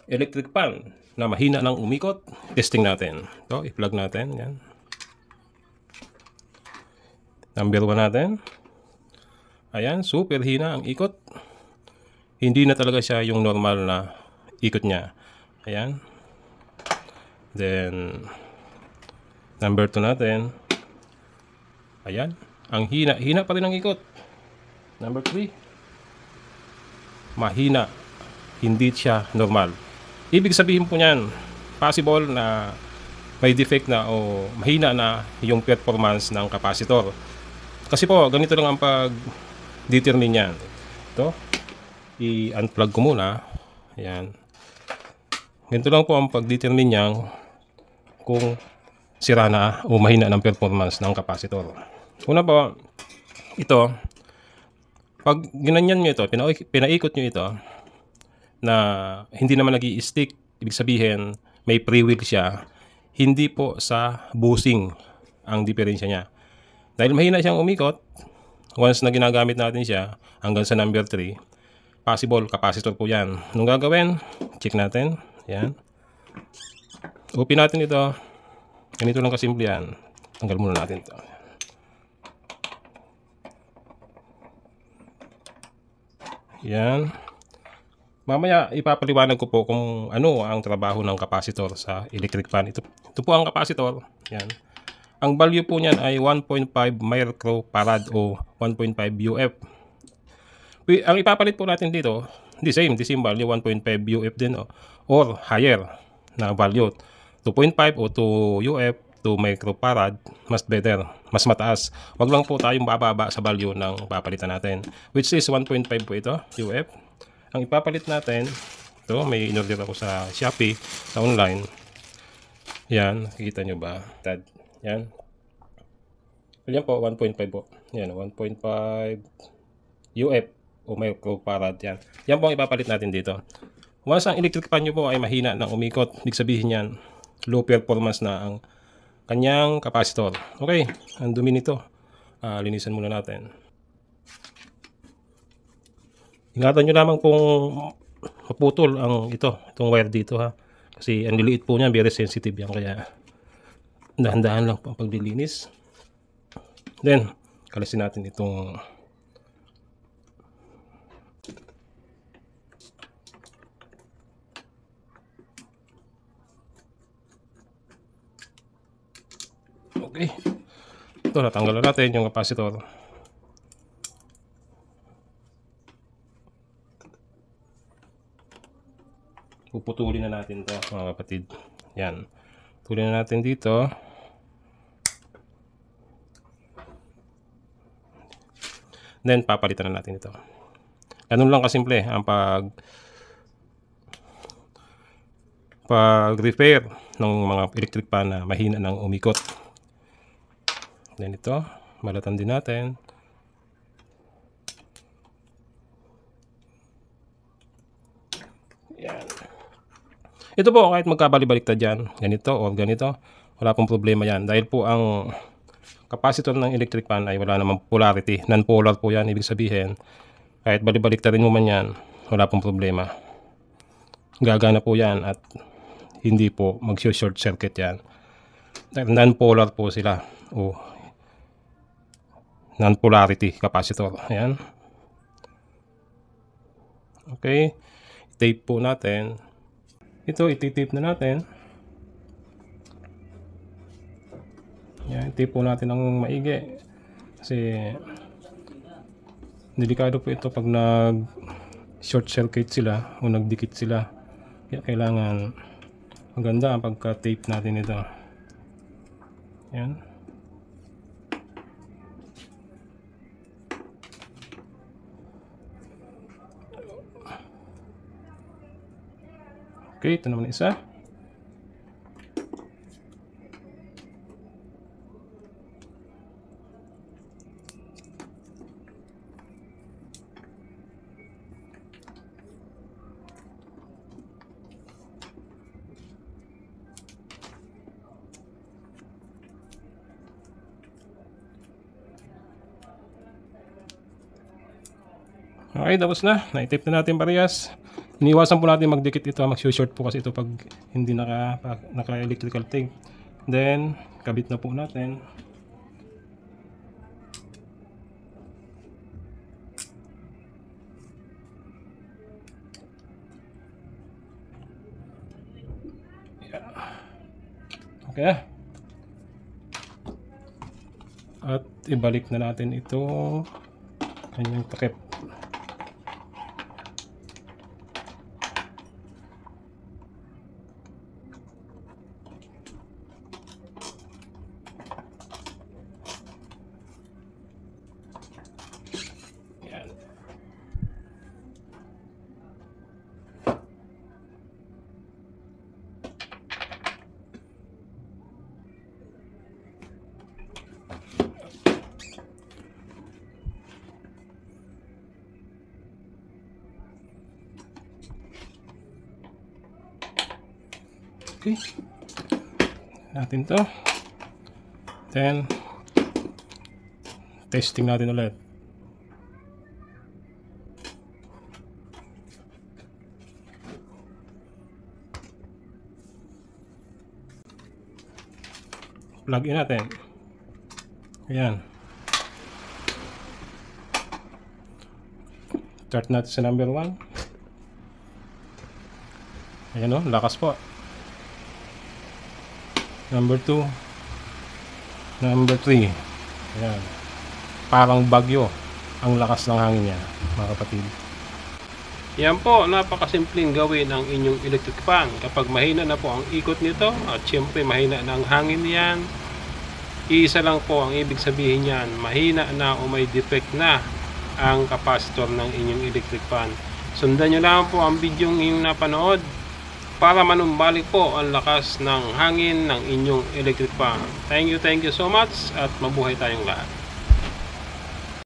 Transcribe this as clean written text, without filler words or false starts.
electric fan na mahina ng umikot. Testing natin. Ito, i-plug natin. Yan. Number 1 natin. Ayan, super hina ang ikot. Hindi na talaga siya yung normal na ikot niya. Ayan. Then, number 2 natin. Ayan. Ang hina pa rin ang ikot. Number 3. Mahina. Hindi siya normal. Ibig sabihin po niyan, possible na may defect na o mahina na yung performance ng capacitor. Kasi po, ganito lang ang pag-determine niyan. Ito, i-unplug ko muna. Ayan. Ganito lang po ang pag-determine niyan kung sira na o mahina ng performance ng capacitor. Una po, ito, pag ginanyan nyo ito, pinaikot nyo ito, na hindi naman nag-i-stick, ibig sabihin may pre-wheel siya, hindi po sa bushing ang diferensya niya. Dahil mahina siyang umikot, once na ginagamit natin siya hanggang sa number 3, possible capacitor po yan. Anong gagawin? Check natin. Yan. Open natin ito. Ganito lang kasimple yan. Tanggal muna natin ito. Yan. Mamaya ipapaliwanag ko po kung ano ang trabaho ng capacitor sa electric fan. Ito po ang capacitor. Yan. Ang value po niyan ay 1.5 microfarad o 1.5 UF. Ang ipapalit po natin dito, the same value, 1.5 UF din or higher na value. 2.5 o 2 UF, 2 microfarad, mas better, mas mataas. Wag lang po tayong bababa sa value ng papalitan natin, which is 1.5 po ito, UF. Ang ipapalit natin, ito, may in-order ako sa Shopee, sa online. Yan, nakikita nyo ba? Yan. Yan po, 1.5 po. Yan, 1.5 UF o microfarad. Yan. Yan po ang ipapalit natin dito. Once ang electric fan nyo po ay mahina ng umikot, ibig sabihin yan, low performance na ang kanyang capacitor. Okay, ang dumi nito. Linisan muna natin. Ingatan nyo lamang kung maputol itong wire dito ha. Kasi ang liliit po niya, very sensitive yan. Kaya dahan-dahan lang po ang paglilinis. Then, kalasin natin itong okay. Ito, natanggalan natin yung capacitor. Puputulin na natin to mga kapatid. Yan. Putulin na natin dito. Then, papalitan na natin ito. Ganun lang kasimple ang pag-repair ng mga electric fan na mahina ng umikot. Then ito, balatan din natin. Yan. Ito po, kahit magkabali-baliktad dyan, ganito o ganito, wala pong problema yan. Dahil po ang capacitor ng electric fan ay wala namang polarity. Non-polar po yan, ibig sabihin, kahit bali-baliktarin mo man yan, wala pong problema. Gagana po yan at hindi po mag-short circuit yan. Non-polar po sila o non-polarity capacitor. Ayan. Okay. Tape po natin. Ito, iti-tape na natin. Ayan, tape po natin ng maigi. Kasi delikado po ito pag nag-short circuit sila o nagdikit sila. Kaya kailangan maganda ang pagka-tape natin ito. Ayan. Okay, ito naman isa. Okay, tapos na. Na-tape na natin parehas. Iniwasan po natin magdikit ito, mag-short po kasi ito pag hindi naka-electrical tape. Then, kabit na po natin. Okay. At ibalik na natin ito kanyang takip. Yan. Okay. Natin to. Then, testing natin ulit. Plug in natin. Ayan. Start natin sa number 1. Ayan o, lakas po. Number 2. Number 3. Ayan. Parang bagyo ang lakas ng hangin niya, mga kapatid. Yan po, napakasimpleng gawin ang inyong electric fan. Kapag mahina na po ang ikot nito, at syempre mahina na ang hangin niyan, isa lang po ang ibig sabihin niyan, mahina na o may defect na ang capacitor ng inyong electric fan. Sundan nyo lang po ang video inyong napanood para manumbalik po ang lakas ng hangin ng inyong electric fan. Thank you so much at mabuhay tayong lahat.